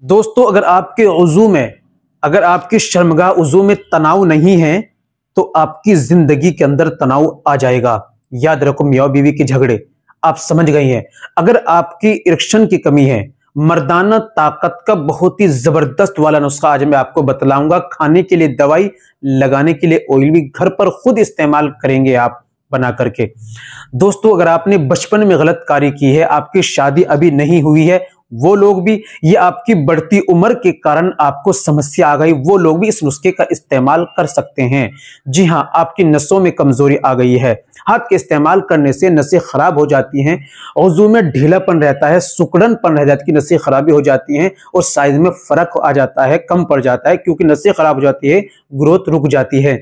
दोस्तों, अगर आपकी शर्मगाह उज़ू में तनाव नहीं है तो आपकी जिंदगी के अंदर तनाव आ जाएगा। याद रखो, मियाँ बीवी के झगड़े आप समझ गई हैं। अगर आपकी इरेक्शन की कमी है, मर्दाना ताकत का बहुत ही जबरदस्त वाला नुस्खा आज मैं आपको बतलाऊंगा। खाने के लिए दवाई, लगाने के लिए ऑयल भी घर पर खुद इस्तेमाल करेंगे आप बना करके। दोस्तों, अगर आपने बचपन में गलत कार्य की है, आपकी शादी अभी नहीं हुई है, वो लोग भी, ये आपकी बढ़ती उम्र के कारण आपको समस्या आ गई, वो लोग भी इस नुस्खे का इस्तेमाल कर सकते हैं। जी हां, आपकी नसों में कमजोरी आ गई है, हाथ के इस्तेमाल करने से नसें खराब हो जाती हैं, वजू में ढीलापन रहता है, सुकड़नपन रह जाती है, नसें खराबी हो जाती हैं और साइज में फर्क आ जाता है, कम पड़ जाता है, क्योंकि नसें खराब हो जाती है, ग्रोथ रुक जाती है।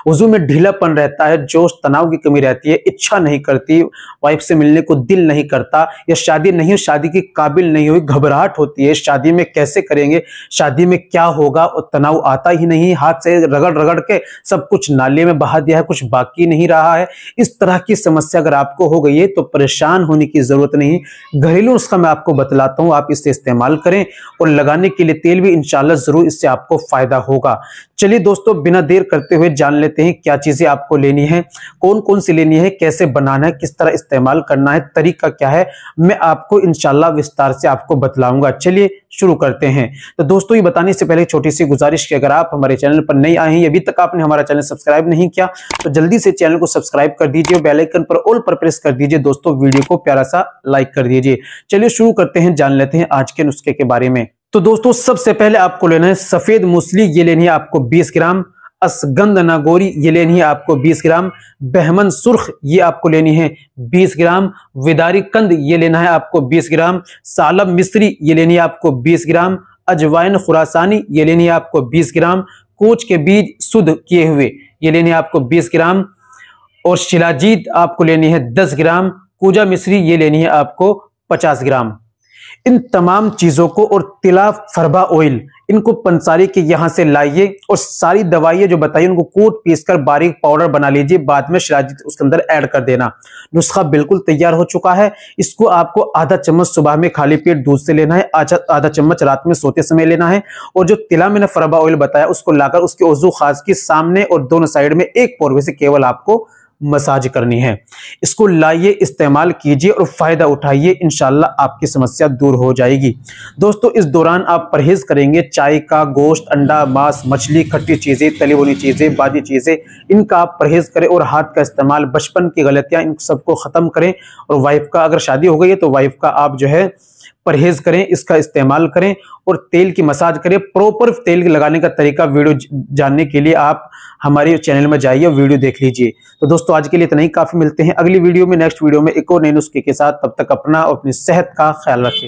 वजू में ढीलापन रहता है, जोश तनाव की कमी रहती है, इच्छा नहीं करती, वाइफ से मिलने को दिल नहीं करता, या शादी नहीं, शादी के काबिल नहीं हुई, घबराहट होती है, शादी में कैसे करेंगे, शादी में क्या होगा, और तनाव आता ही नहीं, हाथ से रगड़ रगड़ के सब कुछ नाले में बहा दिया है, कुछ बाकी नहीं रहा है। इस तरह की समस्या अगर आपको हो गई है तो परेशान होने की जरूरत नहीं। घरेलू नुस्खा मैं आपको बतलाता हूं, आप इसे इस्तेमाल करें और लगाने के लिए तेल भी इंशाल्लाह जरूर, इससे आपको फायदा होगा। चलिए दोस्तों, बिना देर करते हुए जान लेते हैं क्या चीजें आपको लेनी है, कौन कौन सी लेनी है, कैसे बनाना है, किस तरह इस्तेमाल करना है, तरीका क्या है, मैं आपको इंशाल्लाह विस्तार से आपको बतलाऊंगा। चलिए शुरू करते हैं। तो दोस्तों, ये बताने से पहले छोटी सी गुजारिश कि अगर आप हमारे चैनल पर नए आए हैं, अभी तक आपने हमारा चैनल सब्सक्राइब नहीं किया तो जल्दी से चैनल को सब्सक्राइब कर दीजिए, बेल आइकन पर ऑल पर प्रेस कर दीजिए। दोस्तों, वीडियो को प्यारा सा लाइक कर दीजिए। चलिए शुरू करते हैं, जान लेते हैं आज के नुस्खे के बारे में। तो दोस्तों, सबसे पहले आपको लेना है सफेद मूसली, ये लेनी है आपको 20 ग्राम। असगंध नागौरी, ये लेनी है आपको 20 ग्राम। बहमन सुर्ख, ये आपको लेनी है 20 ग्राम। विदारी कंद, ये लेना है आपको 20 ग्राम। सालब मिस्री, ये लेनी है आपको 20 ग्राम। अजवाइन खुरासानी, ये लेनी है आपको 20 ग्राम। कोच के बीज शुद्ध किए हुए, ये लेनी है आपको 20 ग्राम। और शिलाजीत आपको लेनी है 10 ग्राम। कूजा मिश्री, ये लेनी है आपको 50 ग्राम। इन तमाम चीजों को और तिला फरबा ऑयल, इनको पंसारी के यहां से लाइए और सारी दवाइयां जो बताइए उनको कूट पीसकर बारीक पाउडर बना लीजिए। बाद में शिलाजीत उसके अंदर ऐड कर देना। नुस्खा बिल्कुल तैयार हो चुका है। इसको आपको आधा चम्मच सुबह में खाली पेट दूध से लेना है, आधा चम्मच रात में सोते समय लेना है। और जो तिला मैंने फरबा ऑयल बताया उसको लाकर उसके उज़ू खास के सामने और दोनों साइड में एक पोरवे से केवल आपको मसाज करनी है। इसको लाइए, इस्तेमाल कीजिए और फायदा उठाइए, इंशाल्लाह आपकी समस्या दूर हो जाएगी। दोस्तों, इस दौरान आप परहेज करेंगे चाय का, गोश्त, अंडा, मांस, मछली, खट्टी चीजें, तली भुनी चीजें, बादी चीजें, इनका आप परहेज करें और हाथ का इस्तेमाल, बचपन की गलतियां, इन सबको खत्म करें। और वाइफ का, अगर शादी हो गई है तो वाइफ का आप जो है परहेज करें, इसका इस्तेमाल करें और तेल की मसाज करें। प्रॉपर तेल लगाने का तरीका वीडियो जानने के लिए आप हमारे चैनल में जाइए और वीडियो देख लीजिए। तो दोस्तों, आज के लिए इतना ही काफी। मिलते हैं अगली वीडियो में, नेक्स्ट वीडियो में एक और नए नुस्खे के साथ। तब तक अपना और अपनी सेहत का ख्याल रखिए।